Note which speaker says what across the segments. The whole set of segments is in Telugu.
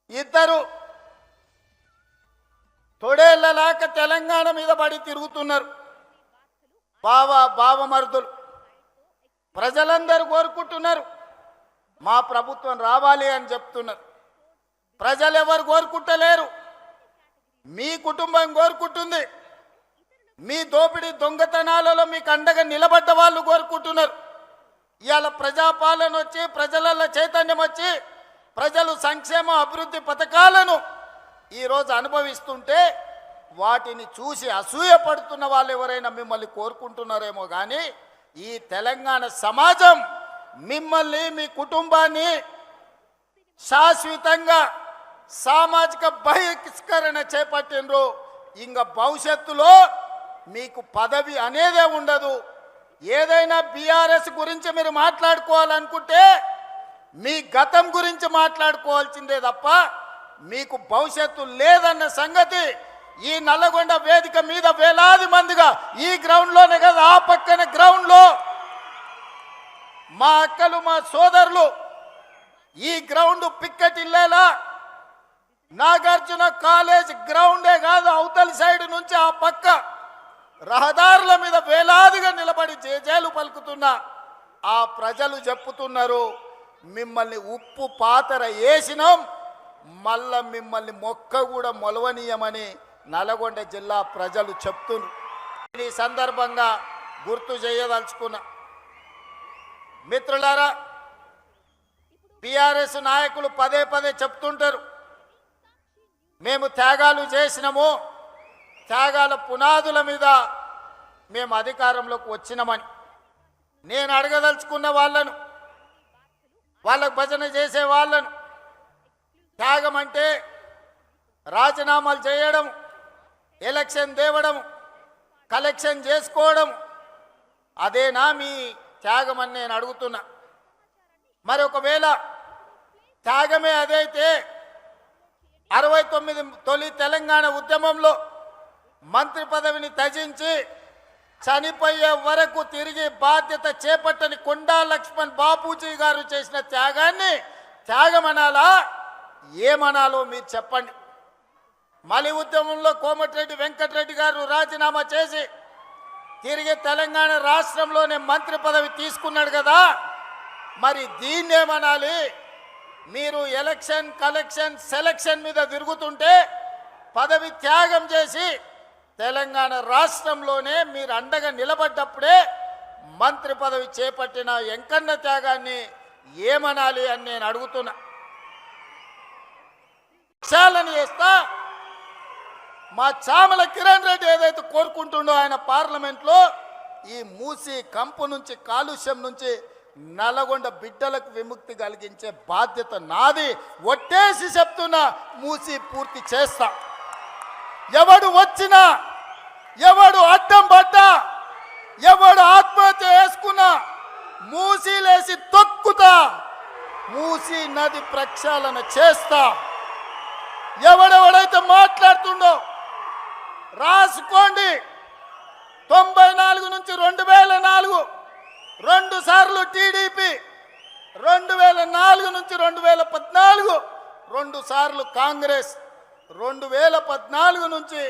Speaker 1: ఇద్దరు తొడేళ్లలాక తెలంగాణ మీద పడి తిరుగుతున్నారు. బావమరుదులు ప్రజలందరూ కోరుకుంటున్నారు, మా ప్రభుత్వం రావాలి అని చెప్తున్నారు. ప్రజలు ఎవరు కోరుకుంటలేరు, మీ కుటుంబం కోరుకుంటుంది. మీ దోపిడీ దొంగతనాలలో మీకు అండగా నిలబడ్డ వాళ్ళు కోరుకుంటున్నారు. ఇవాళ ప్రజాపాలన వచ్చి ప్రజలలో చైతన్యం వచ్చి ప్రజలు సంక్షేమ అభివృద్ధి పథకాలను ఈరోజు అనుభవిస్తుంటే వాటిని చూసి అసూయపడుతున్న వాళ్ళు ఎవరైనా మిమ్మల్ని కోరుకుంటున్నారేమో కానీ ఈ తెలంగాణ సమాజం మిమ్మల్ని మీ కుటుంబాన్ని శాశ్వతంగా సామాజిక బహిష్కరణ చేపట్టినరు. ఇంకా భవిష్యత్తులో మీకు పదవి అనేదే ఉండదు. ఏదైనా బీఆర్ఎస్ గురించి మీరు మాట్లాడుకోవాలనుకుంటే మీ గతం గురించి మాట్లాడుకోవాల్సిందే తప్ప మీకు భవిష్యత్తు లేదన్న సంగతి ఈ నల్లగొండ వేదిక మీద వేలాది మందిగా ఈ గ్రౌండ్లోనే కదా ఆ పక్కన గ్రౌండ్లో మా అక్కలు మా సోదరులు ఈ గ్రౌండ్ పిక్కటిల్లేలా నాగార్జున కాలేజ్ గ్రౌండే కాదు అవతలి సైడ్ నుంచి ఆ పక్క రహదారుల మీద వేలాదిగా నిలబడి జేజేలు పలుకుతున్న ఆ ప్రజలు చెప్పుతున్నారు, మిమ్మల్ని ఉప్పు పాతర వేసినాం, మళ్ళా మిమ్మల్ని మొక్క కూడా మొలవనీయమని నల్గొండ జిల్లా ప్రజలు చెప్తున్నారు. ఈ సందర్భంగా గుర్తు చేయదలుచుకున్నా. మిత్రులారా, టిఆర్ఎస్ నాయకులు పదే పదే చెప్తుంటారు, మేము త్యాగాలు చేసినాము, త్యాగాల పునాదుల మీద మేము అధికారంలోకి వచ్చినామని. నేను అడగదలుచుకున్న వాళ్ళను, వాళ్ళకు భజన చేసే వాళ్ళను, త్యాగం అంటే రాజీనామాలు చేయడం, ఎలక్షన్ తేవడం, కలెక్షన్ చేసుకోవడం, అదేనా మీ త్యాగం అని నేను అడుగుతున్నా. మరి ఒకవేళ త్యాగమే అదైతే 69 తొలి తెలంగాణ ఉద్యమంలో మంత్రి పదవిని త్యజించి చనిపోయే వరకు తిరిగి బాధ్యత చేపట్టని కొండా లక్ష్మణ్ బాపూజీ గారు చేసిన త్యాగాన్ని త్యాగమనాలా ఏమనాలో మీరు చెప్పండి. మలి ఉద్యమంలో కోమటిరెడ్డి వెంకటరెడ్డి గారు రాజీనామా చేసి తిరిగి తెలంగాణ రాష్ట్రంలోనే మంత్రి పదవి తీసుకున్నాడు కదా, మరి దీన్నేమనాలి? మీరు ఎలక్షన్ కలెక్షన్ సెలక్షన్ మీద తిరుగుతుంటే పదవి త్యాగం చేసి తెలంగాణ రాష్ట్రంలోనే మీరు అండగా నిలబడ్డప్పుడే మంత్రి పదవి చేపట్టిన వెంకన్న త్యాగాన్ని ఏమనాలి అని నేను అడుగుతున్నా. చాలని చేస్తా మా చామల కిరణ్ రెడ్డి ఏదైతే కోరుకుంటుండో ఆయన పార్లమెంట్లో ఈ మూసి కంపు నుంచి కాలుష్యం నుంచి నల్గొండ బిడ్డలకు విముక్తి కలిగించే బాధ్యత నాది. ఒట్టేసి చెప్తున్నా, మూసి పూర్తి చేస్తా. ఎవడు వచ్చినా, ఎవడు అడ్డం పడ్డా, ఎవడు ఆత్మహత్య చేసుకున్నా మూసీలేసి తొక్కుతా, మూసీ నది ప్రక్షాళన చేస్తా. ఎవడెవడైతే మాట్లాడుతుండో రాసుకోండి. 94 నుంచి 2004 2 సార్లు టీడీపీ, 2004 నుంచి 2014 2 సార్లు కాంగ్రెస్, 2014 నుంచి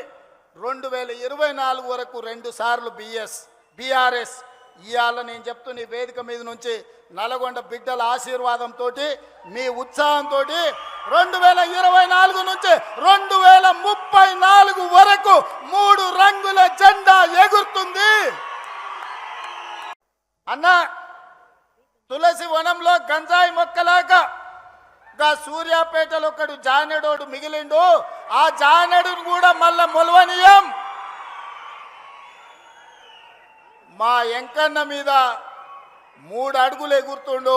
Speaker 1: 2024 వరకు 2 సార్లు బీఆర్ఎస్. ఇవాళ నేను చెప్తున్న ఈ వేదిక మీద నుంచి నల్గొండ బిడ్డల ఆశీర్వాదంతో మీ ఉత్సాహంతో 2024 నుంచి 2034 వరకు 3 రంగుల జెండా ఎగురుతుంది. అన్న, తులసి వనంలో గంజాయి మొక్కలాగా గా సూర్యాపేటలో ఒకడు జానెడోడు మిగిలిండు, ఆ జానెడును కూడా మళ్ళా మొలవనీయం. మా వెంకన్న మీద 3 అడుగులు ఎగురుతుండు,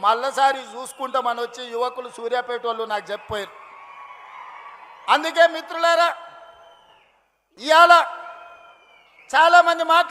Speaker 1: మళ్ళసారి చూసుకుంటామని వచ్చి యువకులు సూర్యాపేట వాళ్ళు నాకు చెప్పారు. అందుకే మిత్రులారా, ఇవాళ చాలామంది